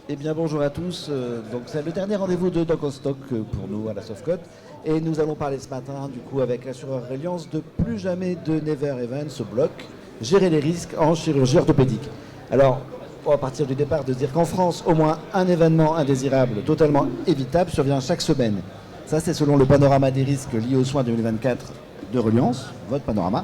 Eh bien bonjour à tous, donc c'est le dernier rendez-vous de Doc en Stock pour nous à la Softcode et nous allons parler ce matin du coup avec l'assureur Reliance de plus jamais de Never Events au bloc, gérer les risques en chirurgie orthopédique. Alors on va partir du départ de se dire qu'en France au moins un événement indésirable totalement évitable survient chaque semaine. Ça c'est selon le panorama des risques liés aux soins 2024 de Reliance, votre panorama.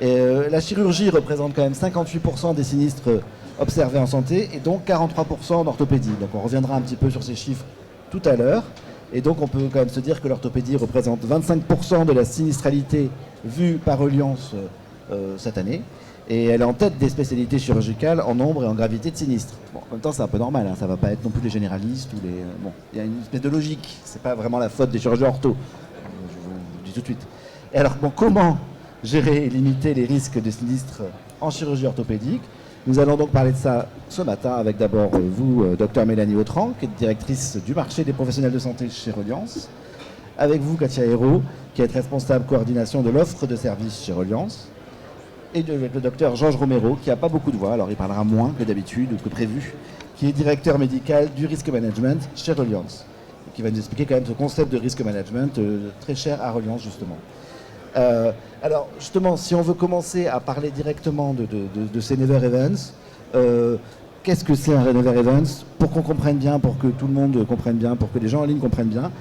Et la chirurgie représente quand même 58% des sinistres observés en santé et donc 43% en orthopédie. Donc on reviendra un petit peu sur ces chiffres tout à l'heure. Et donc on peut quand même se dire que l'orthopédie représente 25% de la sinistralité vue par Reliance cette année. Et elle est en tête des spécialités chirurgicales en nombre et en gravité de sinistres. Bon, en même temps c'est un peu normal, hein, ça ne va pas être non plus les généralistes ou les... Bon, il y a une espèce de logique, c'est pas vraiment la faute des chirurgiens ortho. Je vous le dis tout de suite. Et alors bon, comment gérer et limiter les risques de sinistres en chirurgie orthopédique? Nous allons donc parler de ça ce matin avec d'abord vous, docteur Mélanie Autran, qui est directrice du marché des professionnels de santé chez Reliance. Avec vous, Katia Hérault, qui est responsable coordination de l'offre de services chez Reliance. Et avec le docteur Georges Romero, qui n'a pas beaucoup de voix, alors il parlera moins que d'habitude ou que prévu, qui est directeur médical du risque management chez Reliance. Et qui va nous expliquer quand même ce concept de risque management très cher à Reliance, justement. Alors justement, si on veut commencer à parler directement de ces Never Events, qu'est-ce que c'est un Never Events? Pour qu'on comprenne bien, pour que tout le monde comprenne bien, pour que les gens en ligne comprennent bien,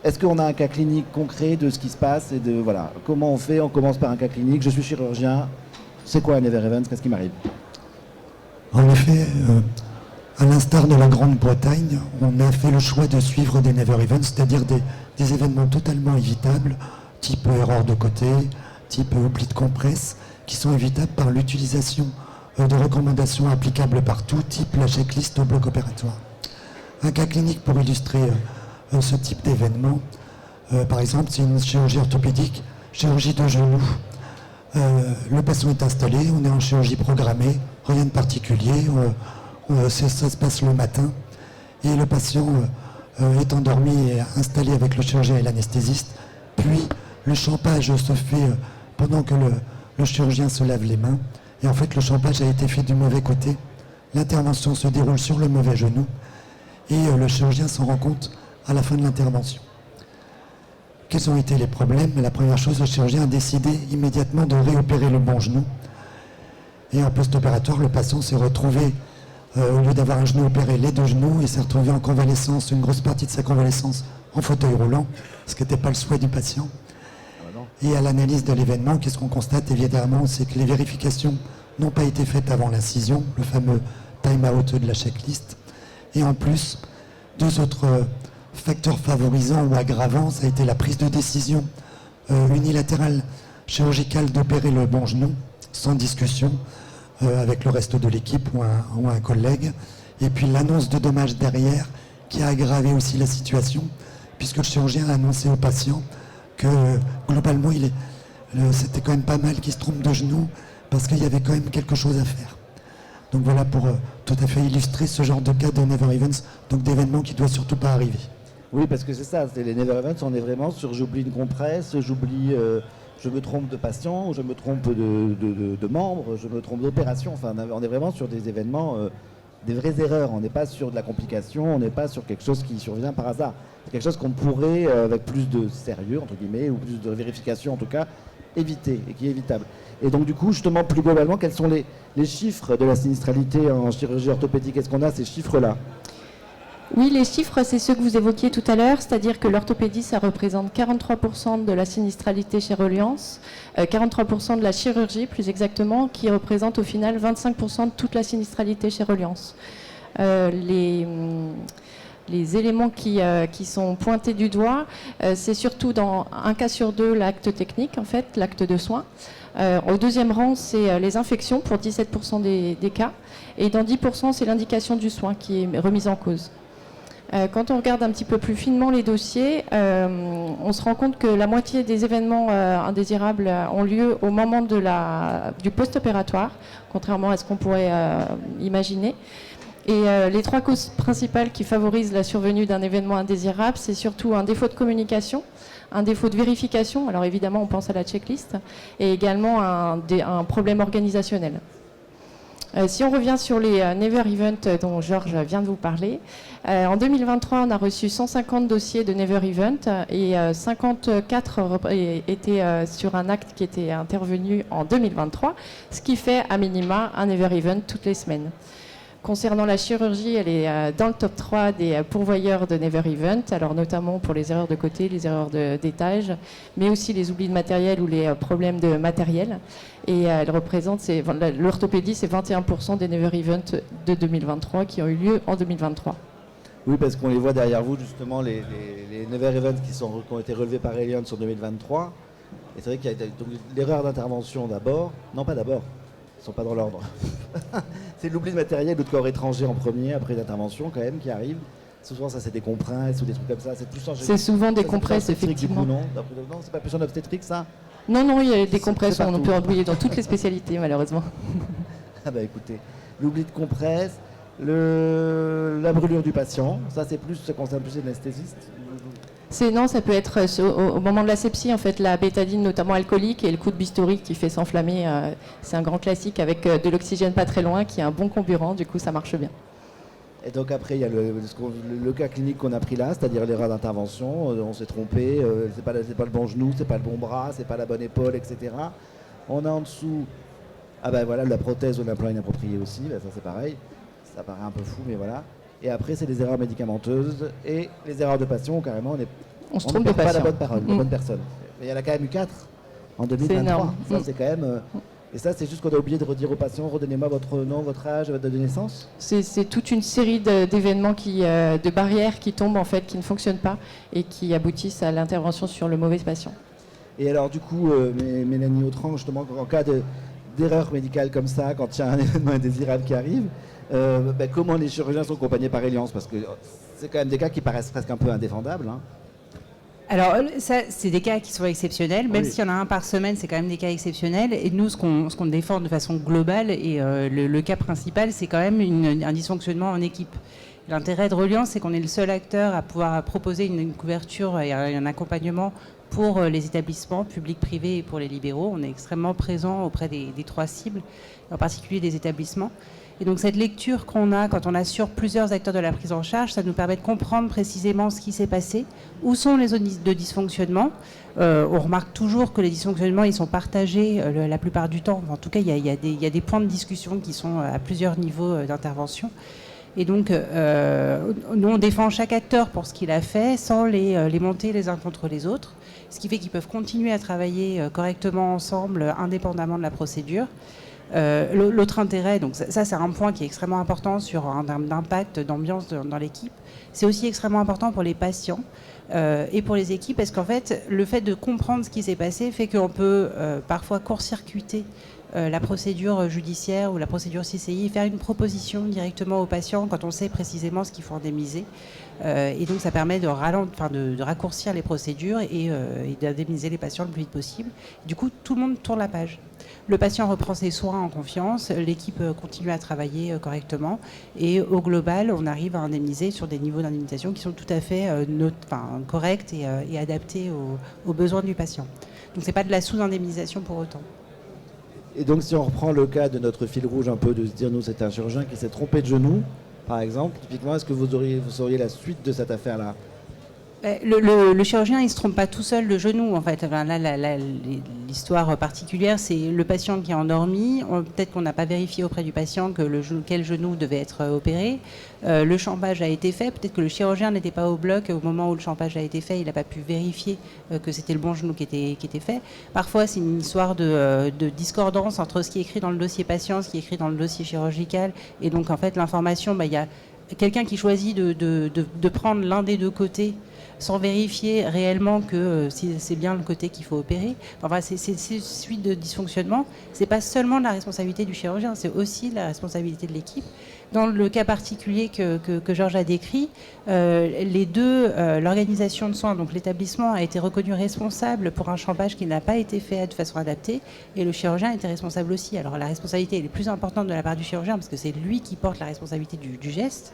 est-ce qu'on a un cas clinique concret de ce qui se passe et de voilà, comment on fait? On commence par un cas clinique, je suis chirurgien, c'est quoi un Never Events? Qu'est-ce qui m'arrive? En effet, à l'instar de la Grande-Bretagne, on a fait le choix de suivre des Never Events, c'est-à-dire des événements totalement évitables, type erreur de côté, type oubli de compresse, qui sont évitables par l'utilisation de recommandations applicables partout, type la checklist au bloc opératoire. Un cas clinique pour illustrer ce type d'événement, par exemple, c'est une chirurgie orthopédique, chirurgie de genou. Le patient est installé, on est en chirurgie programmée, rien de particulier, ça se passe le matin, et le patient est endormi et installé avec le chirurgien et l'anesthésiste, puis le champage se fait pendant que le chirurgien se lave les mains. Et en fait, le champage a été fait du mauvais côté. L'intervention se déroule sur le mauvais genou. Et le chirurgien s'en rend compte à la fin de l'intervention. Quels ont été les problèmes? La première chose, le chirurgien a décidé immédiatement de réopérer le bon genou. Et en post-opératoire, le patient s'est retrouvé, au lieu d'avoir un genou opéré, les deux genoux, et s'est retrouvé en convalescence, une grosse partie de sa convalescence en fauteuil roulant, ce qui n'était pas le souhait du patient. Et à l'analyse de l'événement, qu'est-ce qu'on constate évidemment? C'est que les vérifications n'ont pas été faites avant l'incision, le fameux time-out de la checklist. Et en plus, deux autres facteurs favorisants ou aggravants, ça a été la prise de décision unilatérale chirurgicale d'opérer le bon genou, sans discussion, avec le reste de l'équipe ou un collègue. Et puis l'annonce de dommages derrière, qui a aggravé aussi la situation, puisque le chirurgien a annoncé au patient que globalement, c'était quand même pas mal qu'il se trompe de genou parce qu'il y avait quand même quelque chose à faire. Donc voilà pour tout à fait illustrer ce genre de cas de Never Events, donc d'événements qui ne doivent surtout pas arriver. Oui, parce que c'est ça, c'est les Never Events, on est vraiment sur j'oublie une compresse, je me trompe de patient, je me trompe de membre, je me trompe d'opération, enfin on est vraiment sur des événements, des vraies erreurs, on n'est pas sur de la complication, on n'est pas sur quelque chose qui survient par hasard. C'est quelque chose qu'on pourrait, avec plus de sérieux, entre guillemets, ou plus de vérification en tout cas, éviter et qui est évitable. Et donc du coup, justement, plus globalement, quels sont les chiffres de la sinistralité en chirurgie orthopédique? Est-ce qu'on a ces chiffres-là? Oui, les chiffres, c'est ceux que vous évoquiez tout à l'heure, c'est-à-dire que l'orthopédie, ça représente 43% de la sinistralité chez Reliance, 43% de la chirurgie, plus exactement, qui représente au final 25% de toute la sinistralité chez Reliance. Les éléments qui sont pointés du doigt, c'est surtout dans un cas sur deux l'acte technique, en fait, l'acte de soins. Au deuxième rang, c'est les infections pour 17% des cas. Et dans 10%, c'est l'indication du soin qui est remise en cause. Quand on regarde un petit peu plus finement les dossiers, on se rend compte que la moitié des événements indésirables ont lieu au moment du post-opératoire, contrairement à ce qu'on pourrait imaginer. Et les trois causes principales qui favorisent la survenue d'un événement indésirable, c'est surtout un défaut de communication, un défaut de vérification, alors évidemment on pense à la checklist, et également un problème organisationnel. Si on revient sur les Never Event dont Georges vient de vous parler, en 2023, on a reçu 150 dossiers de Never Event et 54 étaient sur un acte qui était intervenu en 2023, ce qui fait à minima un Never Event toutes les semaines. Concernant la chirurgie, elle est dans le top 3 des pourvoyeurs de Never Event, alors notamment pour les erreurs de côté, les erreurs d'étage, mais aussi les oublis de matériel ou les problèmes de matériel. Et elle représente, l'orthopédie, c'est 21% des Never Event de 2023 qui ont eu lieu en 2023. Oui, parce qu'on les voit derrière vous, justement, les Never Events qui ont été relevés par Allianz en 2023. Et c'est vrai qu'il y a donc l'erreur d'intervention d'abord. Non, pas d'abord. Ils ne sont pas dans l'ordre. C'est l'oubli de matériel ou de corps étranger en premier, après l'intervention quand même, qui arrive. Souvent, ça, c'est des compresses ou des trucs comme ça. C'est souvent des compresses, effectivement. Non, c'est pas plus en obstétrique, ça? Non, il y a des compresses, on peut oublier dans toutes les spécialités, malheureusement. Ah bah écoutez, l'oubli de compresse, la brûlure du patient, ça concerne plus l'anesthésiste. Non, ça peut être au moment de la sepsie, en fait, la bétadine, notamment alcoolique, et le coup de bistouri qui fait s'enflammer. C'est un grand classique avec de l'oxygène pas très loin, qui est un bon comburant, du coup ça marche bien. Et donc après, il y a le cas clinique qu'on a pris là, c'est-à-dire l'erreur d'intervention. On s'est trompé, c'est pas le bon genou, c'est pas le bon bras, c'est pas la bonne épaule, etc. On a en dessous, la prothèse ou l'implant inapproprié aussi, ça c'est pareil. Ça paraît un peu fou, mais voilà. Et après, c'est les erreurs médicamenteuses et les erreurs de patient, carrément, on se trompe de pas patient. La bonne personne. Mais il y en a quand même eu 4 en 2023. C'est énorme. Ça, c'est quand même... Et ça, c'est juste qu'on a oublié de redire aux patients, redonnez-moi votre nom, votre âge, votre date de naissance. C'est toute une série d'événements, de barrières qui tombent, en fait, qui ne fonctionnent pas et qui aboutissent à l'intervention sur le mauvais patient. Et alors, du coup, Mélanie Autran, justement, en cas d'erreur médicale comme ça, quand il y a un événement indésirable qui arrive, comment les chirurgiens sont accompagnés par Allianz? Parce que c'est quand même des cas qui paraissent presque un peu indéfendables. Hein. Alors, ça, c'est des cas qui sont exceptionnels. Même s'il y en a un par semaine, c'est quand même des cas exceptionnels. Et nous, ce qu'on défend de façon globale, et le cas principal, c'est quand même un dysfonctionnement en équipe. L'intérêt de Reliance, c'est qu'on est le seul acteur à pouvoir proposer une couverture et un accompagnement pour les établissements publics, privés et pour les libéraux. On est extrêmement présent auprès des 3 cibles, en particulier des établissements. Et donc cette lecture qu'on a quand on assure plusieurs acteurs de la prise en charge, ça nous permet de comprendre précisément ce qui s'est passé, où sont les zones de dysfonctionnement. On remarque toujours que les dysfonctionnements ils sont partagés la plupart du temps. En tout cas, il y a des points de discussion qui sont à plusieurs niveaux d'intervention. Et donc, nous, on défend chaque acteur pour ce qu'il a fait sans les monter les uns contre les autres, ce qui fait qu'ils peuvent continuer à travailler correctement ensemble, indépendamment de la procédure. L'autre intérêt, donc ça c'est un point qui est extrêmement important en termes d'impact, d'ambiance dans l'équipe, c'est aussi extrêmement important pour les patients et pour les équipes, parce qu'en fait, le fait de comprendre ce qui s'est passé fait qu'on peut parfois court-circuiter la procédure judiciaire ou la procédure CCI, faire une proposition directement aux patients quand on sait précisément ce qu'il faut indemniser. Et donc ça permet de raccourcir les procédures et d'indemniser les patients le plus vite possible. Du coup, tout le monde tourne la page. Le patient reprend ses soins en confiance, l'équipe continue à travailler correctement et au global, on arrive à indemniser sur des niveaux d'indemnisation qui sont tout à fait corrects et adaptés aux besoins du patient. Donc ce n'est pas de la sous-indemnisation pour autant. Et donc si on reprend le cas de notre fil rouge un peu, de se dire nous c'est un chirurgien qui s'est trompé de genou, par exemple, typiquement, est-ce que vous sauriez la suite de cette affaire-là? Le chirurgien, il ne se trompe pas tout seul de genou, en fait. Enfin, là, l'histoire particulière, c'est le patient qui est endormi. Peut-être qu'on n'a pas vérifié auprès du patient quel genou devait être opéré. Le champage a été fait. Peut-être que le chirurgien n'était pas au bloc au moment où le champage a été fait. Il n'a pas pu vérifier que c'était le bon genou qui était fait. Parfois, c'est une histoire de discordance entre ce qui est écrit dans le dossier patient, ce qui est écrit dans le dossier chirurgical. Et donc, en fait, l'information, il y a quelqu'un qui choisit de prendre l'un des deux côtés sans vérifier réellement que c'est bien le côté qu'il faut opérer. Enfin, c'est une suite de dysfonctionnements. Ce n'est pas seulement la responsabilité du chirurgien, c'est aussi la responsabilité de l'équipe. Dans le cas particulier que Georges a décrit, l'organisation de soins, donc l'établissement, a été reconnu responsable pour un champage qui n'a pas été fait de façon adaptée, et le chirurgien était responsable aussi. Alors la responsabilité elle est plus importante de la part du chirurgien, parce que c'est lui qui porte la responsabilité du geste,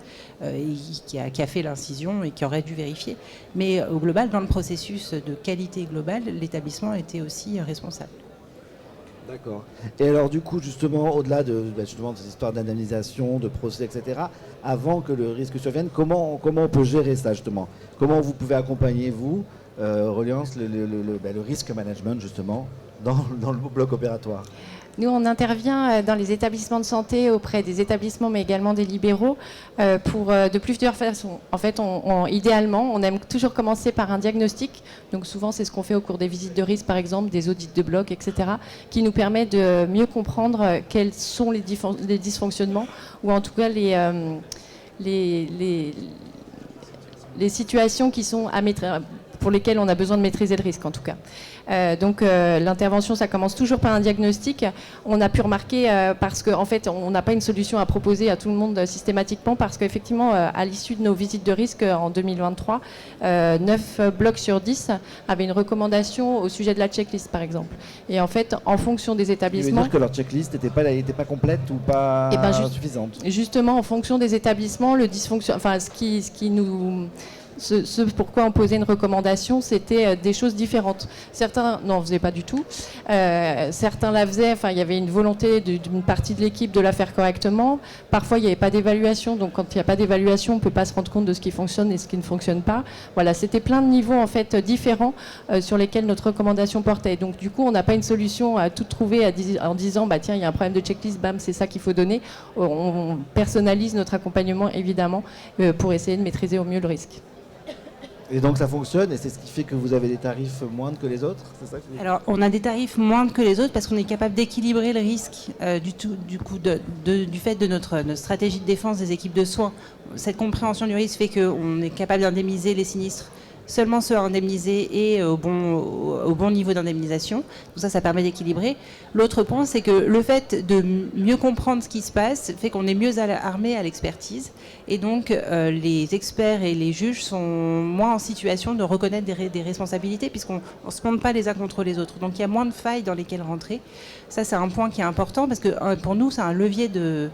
qui a fait l'incision et qui aurait dû vérifier. Mais au global, dans le processus de qualité globale, l'établissement était aussi responsable. D'accord. Et alors du coup, justement, au-delà de justement ces histoires d'indemnisation, de procès, etc., avant que le risque survienne, comment on peut gérer ça justement? Comment vous pouvez accompagner, vous, Reliance, le risque management justement dans le bloc opératoire? Nous, on intervient dans les établissements de santé auprès des établissements, mais également des libéraux, pour de plusieurs façons. En fait, idéalement, on aime toujours commencer par un diagnostic. Donc souvent, c'est ce qu'on fait au cours des visites de risque, par exemple, des audits de bloc, etc., qui nous permet de mieux comprendre quels sont les dysfonctionnements, ou en tout cas les situations qui sont pour lesquelles on a besoin de maîtriser le risque, en tout cas. Donc l'intervention, ça commence toujours par un diagnostic. On a pu remarquer, parce qu'en fait, on n'a pas une solution à proposer à tout le monde systématiquement, parce qu'effectivement, à l'issue de nos visites de risque en 2023, 9 blocs sur 10 avaient une recommandation au sujet de la checklist, par exemple. Et en fait, en fonction des établissements... Ça veut dire que leur checklist n'était pas complète ou pas suffisante? Justement, en fonction des établissements, ce pourquoi on posait une recommandation, c'était des choses différentes. Certains n'en faisaient pas du tout. Certains la faisaient. Enfin, il y avait une volonté d'une partie de l'équipe de la faire correctement. Parfois, il n'y avait pas d'évaluation. Donc, quand il n'y a pas d'évaluation, on ne peut pas se rendre compte de ce qui fonctionne et ce qui ne fonctionne pas. Voilà, c'était plein de niveaux en fait différents sur lesquels notre recommandation portait. Donc, du coup, on n'a pas une solution à tout trouver en disant, bah tiens, il y a un problème de checklist, bam, c'est ça qu'il faut donner. On personnalise notre accompagnement évidemment pour essayer de maîtriser au mieux le risque. Et donc ça fonctionne, et c'est ce qui fait que vous avez des tarifs moindres que les autres, c'est ça que... Alors, on a des tarifs moindres que les autres parce qu'on est capable d'équilibrer le risque du fait de notre stratégie de défense des équipes de soins. Cette compréhension du risque fait qu'on est capable d'indemniser les sinistres seulement ceux à indemniser et au bon niveau d'indemnisation. Donc ça permet d'équilibrer. L'autre point, c'est que le fait de mieux comprendre ce qui se passe fait qu'on est mieux armé à l'expertise. Et donc, les experts et les juges sont moins en situation de reconnaître des responsabilités puisqu'on ne se monte pas les uns contre les autres. Donc, il y a moins de failles dans lesquelles rentrer. Ça, c'est un point qui est important parce que pour nous, c'est un levier de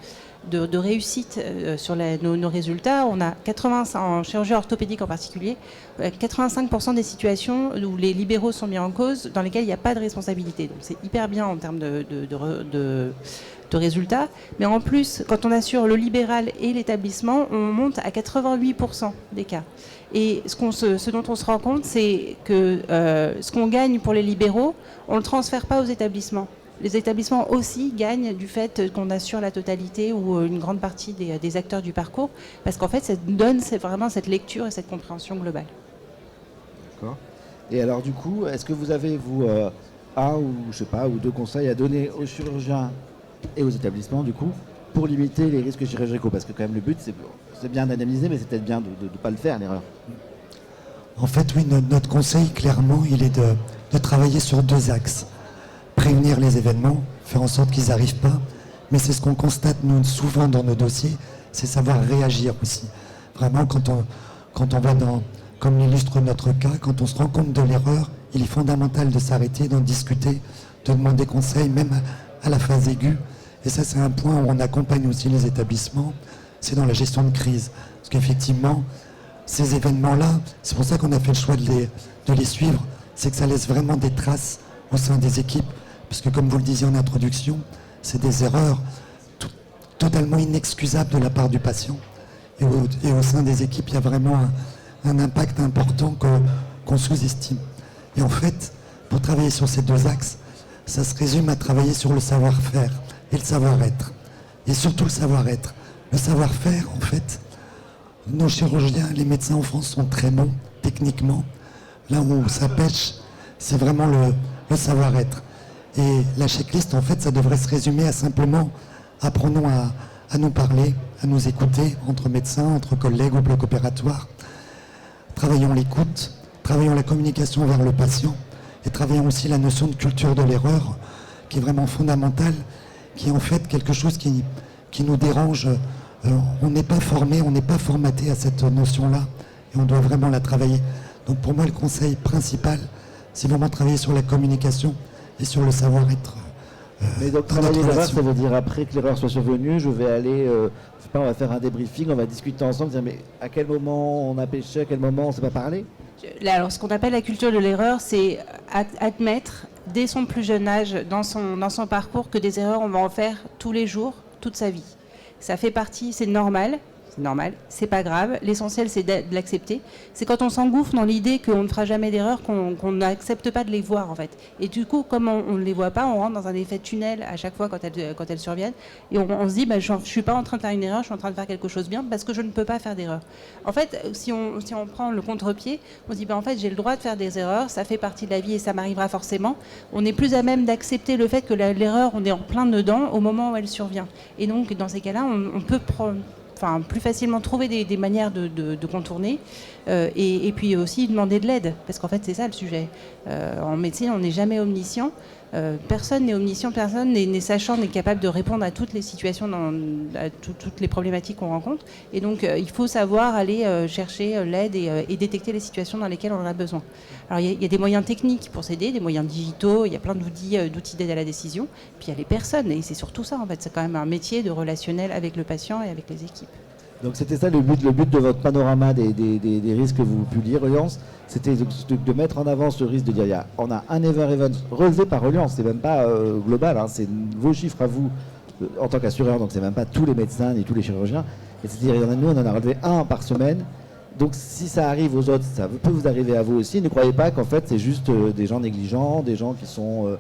réussite sur nos résultats. On a 85, en chirurgie orthopédique en particulier, 85% des situations où les libéraux sont mis en cause, dans lesquelles il n'y a pas de responsabilité. Donc c'est hyper bien en termes de résultats. Mais en plus, quand on assure le libéral et l'établissement, on monte à 88% des cas. Et ce dont on se rend compte, c'est que ce qu'on gagne pour les libéraux, on ne le transfère pas aux établissements. Les établissements aussi gagnent du fait qu'on assure la totalité ou une grande partie des acteurs du parcours, parce qu'en fait, ça donne vraiment cette lecture et cette compréhension globale. D'accord. Et alors du coup, est-ce que vous avez, un ou deux conseils à donner aux chirurgiens et aux établissements, du coup, pour limiter les risques chirurgicaux? Parce que quand même, le but, c'est bien d'indemniser, mais c'est peut-être bien de ne pas le faire, l'erreur. En fait, oui, notre conseil, clairement, il est de travailler sur 2 axes. Prévenir les événements, faire en sorte qu'ils n'arrivent pas. Mais c'est ce qu'on constate, nous, souvent dans nos dossiers, c'est savoir réagir aussi. Vraiment, quand on va comme l'illustre notre cas, quand on se rend compte de l'erreur, il est fondamental de s'arrêter, d'en discuter, de demander conseil, même à la phase aiguë. Et ça, c'est un point où on accompagne aussi les établissements, c'est dans la gestion de crise. Parce qu'effectivement, ces événements-là, c'est pour ça qu'on a fait le choix de les suivre, c'est que ça laisse vraiment des traces au sein des équipes. Parce que comme vous le disiez en introduction, c'est des erreurs totalement inexcusables de la part du patient. Et au sein des équipes, il y a vraiment un impact important qu'on sous-estime. Et en fait, pour travailler sur ces 2 axes, ça se résume à travailler sur le savoir-faire et le savoir-être. Et surtout le savoir-être. Le savoir-faire, en fait, nos chirurgiens, les médecins en France sont très bons techniquement. Là où ça pêche, c'est vraiment le savoir-être. Et la checklist, en fait, ça devrait se résumer à simplement apprenons à nous parler, à nous écouter entre médecins, entre collègues au bloc opératoire. Travaillons l'écoute, travaillons la communication vers le patient et travaillons aussi la notion de culture de l'erreur qui est vraiment fondamentale, qui est en fait quelque chose qui nous dérange. On n'est pas formé, on n'est pas formaté à cette notion-là et on doit vraiment la travailler. Donc pour moi, le conseil principal, c'est vraiment travailler sur la communication et sur le savoir-être. Mais donc travailler l'erreur, ça veut dire après que l'erreur soit survenue, je vais aller, on va faire un débriefing, on va discuter ensemble, dire mais à quel moment on a péché, à quel moment on ne s'est pas parlé? Alors, ce qu'on appelle la culture de l'erreur, c'est admettre dès son plus jeune âge, dans son parcours, que des erreurs, on va en faire tous les jours, toute sa vie. Ça fait partie, c'est normal, c'est pas grave. L'essentiel, c'est de l'accepter. C'est quand on s'engouffre dans l'idée qu'on ne fera jamais d'erreur qu'on n'accepte pas de les voir, en fait. Et du coup, comme on ne les voit pas, on rentre dans un effet tunnel à chaque fois quand elles surviennent. Et on se dit, je ne suis pas en train de faire une erreur, je suis en train de faire quelque chose bien parce que je ne peux pas faire d'erreur. En fait, si on prend le contre-pied, on se dit, en fait, j'ai le droit de faire des erreurs, ça fait partie de la vie et ça m'arrivera forcément. On est plus à même d'accepter le fait que l'erreur, on est en plein dedans au moment où elle survient. Et donc, dans ces cas-là, on peut plus facilement trouver des manières de contourner et puis aussi demander de l'aide, parce qu'en fait c'est ça le sujet. En médecine, on n'est jamais omniscient. Personne n'est omniscient, personne n'est sachant, n'est capable de répondre à toutes les situations, à toutes les problématiques qu'on rencontre. Et donc, il faut savoir aller chercher l'aide et détecter les situations dans lesquelles on en a besoin. Alors, il y a des moyens techniques pour s'aider, des moyens digitaux, il y a plein d'outils d'aide à la décision. Puis, il y a les personnes, et c'est surtout ça, en fait. C'est quand même un métier de relationnel avec le patient et avec les équipes. Donc c'était ça le but de votre panorama des risques que vous publiez, Reliance, c'était de mettre en avant ce risque de dire on a un Never Event relevé par Reliance, c'est même pas global, c'est vos chiffres à vous en tant qu'assureur, donc c'est même pas tous les médecins ni tous les chirurgiens, et c'est-à-dire nous on en a relevé un par semaine, donc si ça arrive aux autres, ça peut vous arriver à vous aussi, ne croyez pas qu'en fait c'est juste des gens négligents, des gens qui sont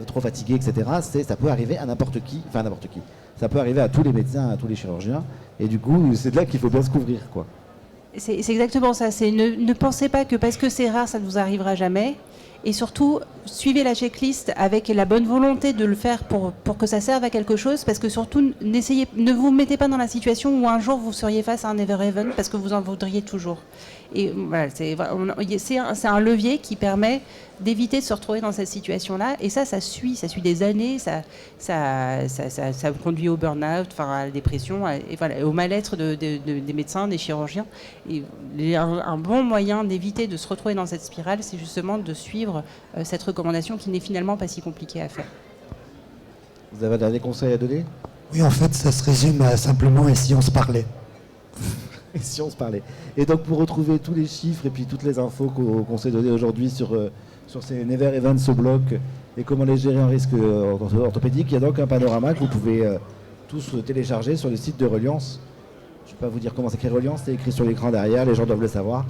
trop fatigués, etc. Ça peut arriver à n'importe qui, ça peut arriver à tous les médecins, à tous les chirurgiens. Et du coup, c'est de là qu'il faut bien se couvrir, quoi. C'est exactement ça. Ne pensez pas que parce que c'est rare, ça ne vous arrivera jamais. Et surtout, suivez la checklist avec la bonne volonté de le faire pour que ça serve à quelque chose. Parce que surtout, ne vous mettez pas dans la situation où un jour vous seriez face à un Never Even parce que vous en voudriez toujours. Et voilà, c'est un levier qui permet d'éviter de se retrouver dans cette situation-là. Et ça suit des années, ça conduit au burn-out, à la dépression, et voilà, au mal-être des médecins, des chirurgiens. Et un bon moyen d'éviter de se retrouver dans cette spirale, c'est justement de suivre cette recommandation qui n'est finalement pas si compliquée à faire. Vous avez un dernier conseil à donner ? Oui, en fait, ça se résume à simplement « et si on se parlait ?» Et si on se parlait. Et donc pour retrouver tous les chiffres et puis toutes les infos qu'on s'est données aujourd'hui sur ces Never Events, ce bloc, et comment les gérer en risque orthopédique, il y a donc un panorama que vous pouvez tous télécharger sur le site de Reliance. Je ne vais pas vous dire comment s'écrit Reliance, c'est écrit sur l'écran derrière, les gens doivent le savoir.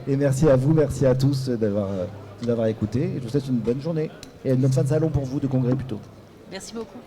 Et merci à vous, merci à tous d'avoir écouté. Et je vous souhaite une bonne journée et une bonne fin de salon pour vous, de congrès plutôt. Merci beaucoup.